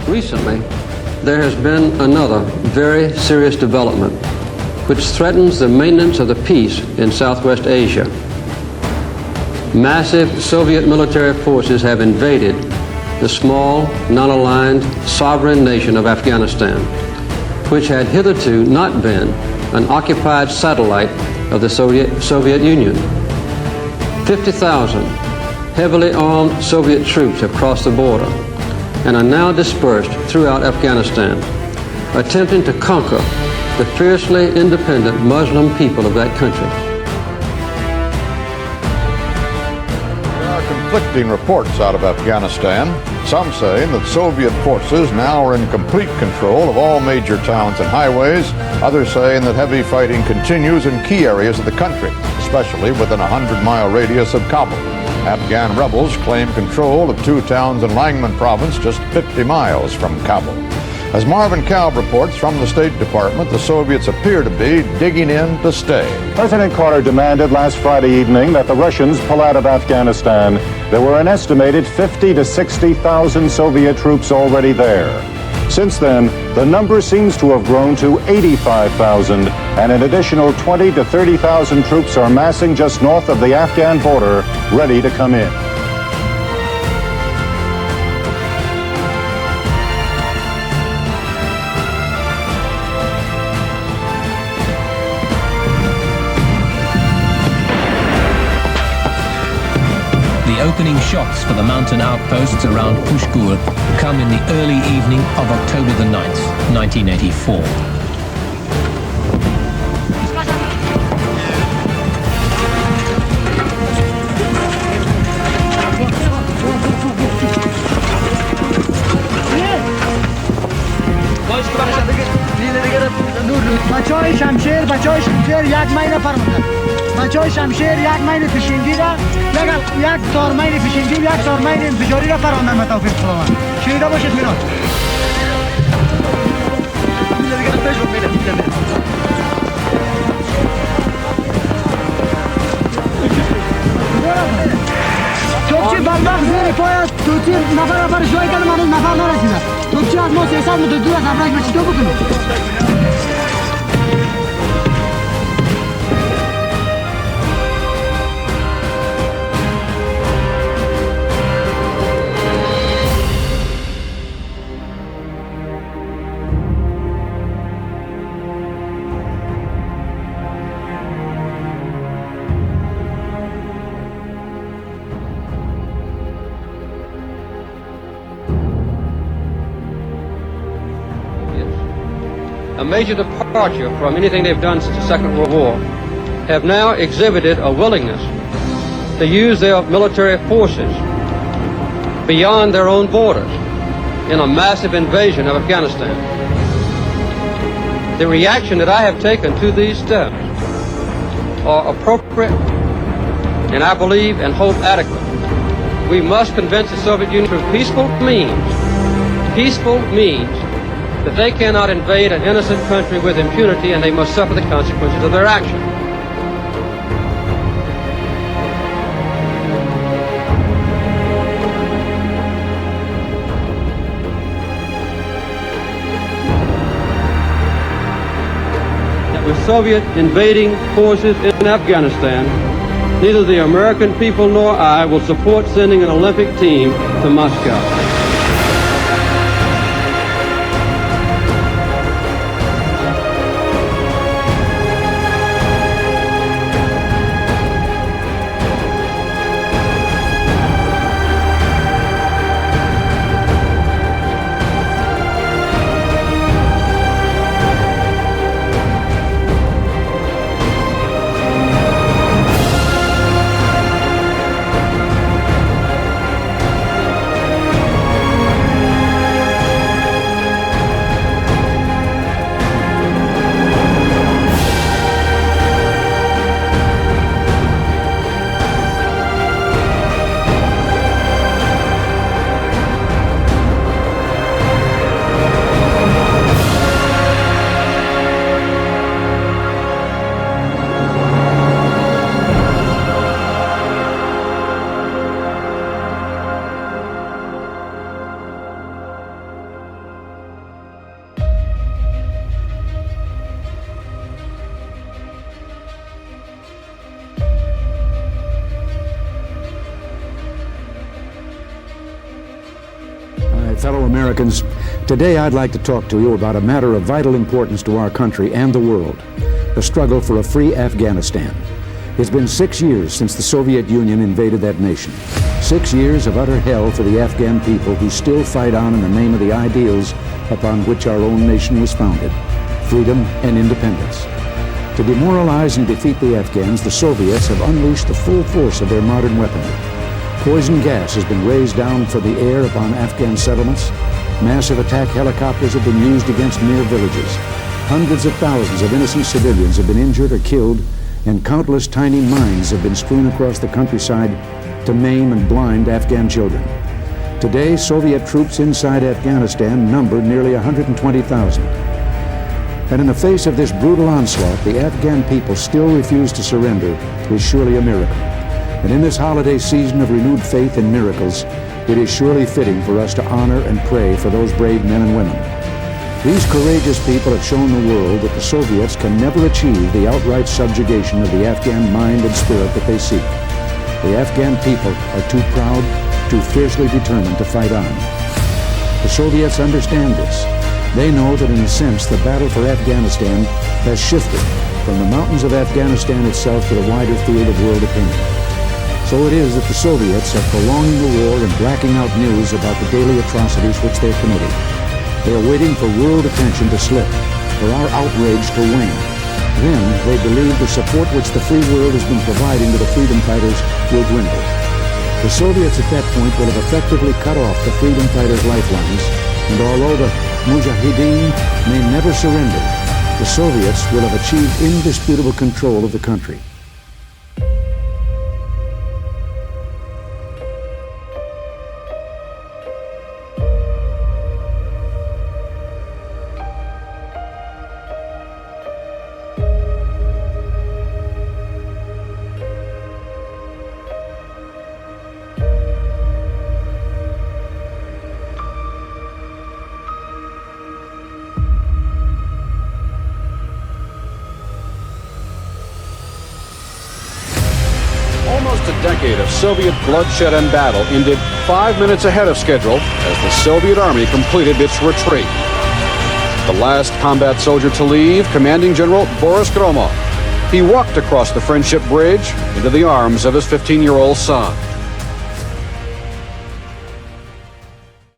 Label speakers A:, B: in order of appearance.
A: Recently, there has been another very serious development which threatens the maintenance of the peace in Southwest Asia. Massive Soviet military forces have invaded the small, non-aligned, sovereign nation of Afghanistan, which had hitherto not been an occupied satellite of the Soviet Union. 50,000 heavily armed Soviet troops have crossed the border and are now dispersed throughout Afghanistan, attempting to conquer the fiercely independent Muslim people of that country.
B: There are conflicting reports out of Afghanistan. Some saying that Soviet forces now are in complete control of all major towns and highways. Others saying that heavy fighting continues in key areas of the country, especially within a 100-mile radius of Kabul. Afghan rebels claim control of two towns in Langman province just 50 miles from Kabul. As Marvin Kalb reports from the State Department, the Soviets appear to be digging in to stay.
C: President Carter demanded last Friday evening that the Russians pull out of Afghanistan. There were an estimated 50 to 60,000 Soviet troops already there. Since then, the number seems to have grown to 85,000, and an additional 20 to 30,000 troops are massing just north of the Afghan border, ready to come in.
D: The opening shots for the mountain outposts around Pushkur come in the early evening of October the 9th, 1984.
E: بچه‌های شمشیر یک مایل فرمودن. بچه‌های شمشیر یک مایل پیشینگی را یک تارمین پیشینگی و یک تارمین انفجاری را فراندن به توفیق خداوند. شنیده باشید میران. توپچی بدبخت زیر پای توتی نفر جایی کردم هنوز نفر نرسیده. توپچی از ما 300 متر دور از ابراج به چطور بکنم؟
A: A major departure from anything they've done since the Second World War, have now exhibited a willingness to use their military forces beyond their own borders in a massive invasion of Afghanistan. The reaction that I have taken to these steps are appropriate and I believe and hope adequate. We must convince the Soviet Union through peaceful means, that they cannot invade an innocent country with impunity and they must suffer the consequences of their action. With Soviet invading forces in Afghanistan, neither the American people nor I will support sending an Olympic team to Moscow.
F: fellow Americans. Today I'd like to talk to you about a matter of vital importance to our country and the world, the struggle for a free Afghanistan. It's been 6 years since the Soviet Union invaded that nation. 6 years of utter hell for the Afghan people who still fight on in the name of the ideals upon which our own nation was founded, freedom and independence. To demoralize and defeat the Afghans, the Soviets have unleashed the full force of their modern weaponry. Poison gas has been raised down for the air upon Afghan settlements. Massive attack helicopters have been used against near villages. Hundreds of thousands of innocent civilians have been injured or killed, and countless tiny mines have been strewn across the countryside to maim and blind Afghan children. Today, Soviet troops inside Afghanistan number nearly 120,000. And in the face of this brutal onslaught, the Afghan people still refuse to surrender is surely a miracle. And in this holiday season of renewed faith in miracles, it is surely fitting for us to honor and pray for those brave men and women. These courageous people have shown the world that the Soviets can never achieve the outright subjugation of the Afghan mind and spirit that they seek. The Afghan people are too proud, too fiercely determined to fight on. The Soviets understand this. They know that in a sense the battle for Afghanistan has shifted from the mountains of Afghanistan itself to the wider field of world opinion. So it is that the Soviets are prolonging the war and blacking out news about the daily atrocities which they're committing. They are waiting for world attention to slip, for our outrage to wane. Then they believe the support which the free world has been providing to the freedom fighters will dwindle. The Soviets at that point will have effectively cut off the freedom fighters' lifelines, and although the Mujahideen may never surrender, the Soviets will have achieved indisputable control of the country.
G: Almost a decade of Soviet bloodshed and battle ended 5 minutes ahead of schedule as the Soviet army completed its retreat. The last combat soldier to leave, Commanding General Boris Gromov. He walked across the Friendship Bridge into the arms of his 15-year-old son.